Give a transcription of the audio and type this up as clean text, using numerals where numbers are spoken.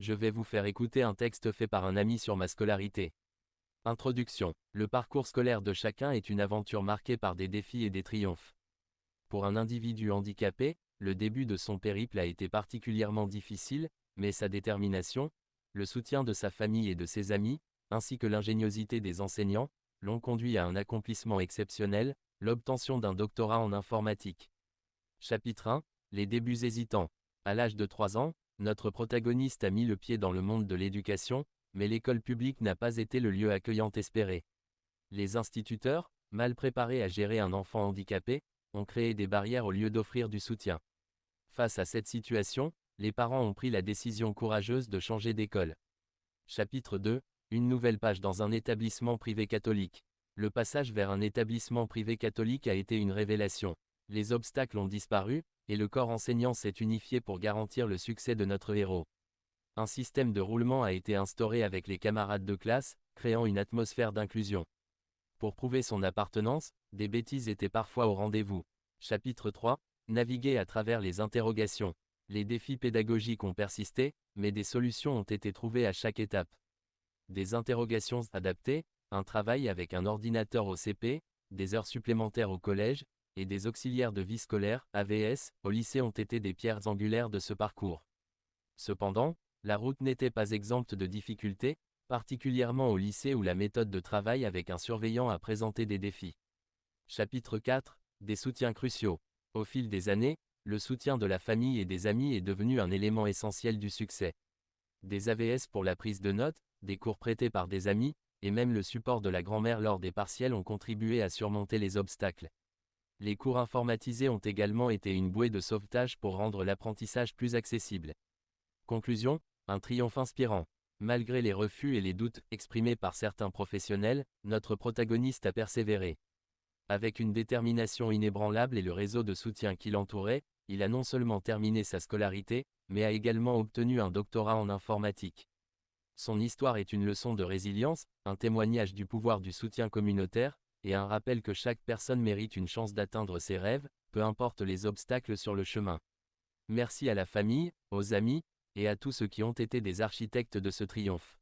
je vais vous faire écouter un texte fait par un ami sur ma scolarité. Introduction. Le parcours scolaire de chacun est une aventure marquée par des défis et des triomphes. Pour un individu handicapé, le début de son périple a été particulièrement difficile, mais sa détermination, le soutien de sa famille et de ses amis, ainsi que l'ingéniosité des enseignants, l'ont conduit à un accomplissement exceptionnel, l'obtention d'un doctorat en informatique. Chapitre 1. Les débuts hésitants. À l'âge de 3 ans, notre protagoniste a mis le pied dans le monde de l'éducation, mais l'école publique n'a pas été le lieu accueillant espéré. Les instituteurs, mal préparés à gérer un enfant handicapé, ont créé des barrières au lieu d'offrir du soutien. Face à cette situation, les parents ont pris la décision courageuse de changer d'école. Chapitre 2. Une nouvelle page dans un établissement privé catholique. Le passage vers un établissement privé catholique a été une révélation. Les obstacles ont disparu, et le corps enseignant s'est unifié pour garantir le succès de notre héros. Un système de roulement a été instauré avec les camarades de classe, créant une atmosphère d'inclusion. Pour prouver son appartenance, des bêtises étaient parfois au rendez-vous. Chapitre 3. Naviguer à travers les interrogations. Les défis pédagogiques ont persisté, mais des solutions ont été trouvées à chaque étape. Des interrogations adaptées, un travail avec un ordinateur au CP, des heures supplémentaires au collège, et des auxiliaires de vie scolaire, AVS, au lycée ont été des pierres angulaires de ce parcours. Cependant, la route n'était pas exempte de difficultés, particulièrement au lycée où la méthode de travail avec un surveillant a présenté des défis. Chapitre 4. Des soutiens cruciaux. Au fil des années, le soutien de la famille et des amis est devenu un élément essentiel du succès. Des AVS pour la prise de notes, des cours prêtés par des amis, et même le support de la grand-mère lors des partiels ont contribué à surmonter les obstacles. Les cours informatisés ont également été une bouée de sauvetage pour rendre l'apprentissage plus accessible. Conclusion, un triomphe inspirant. Malgré les refus et les doutes exprimés par certains professionnels, notre protagoniste a persévéré. Avec une détermination inébranlable et le réseau de soutien qui l'entourait, il a non seulement terminé sa scolarité, mais a également obtenu un doctorat en informatique. Son histoire est une leçon de résilience, un témoignage du pouvoir du soutien communautaire, et un rappel que chaque personne mérite une chance d'atteindre ses rêves, peu importe les obstacles sur le chemin. Merci à la famille, aux amis, et à tous ceux qui ont été des architectes de ce triomphe.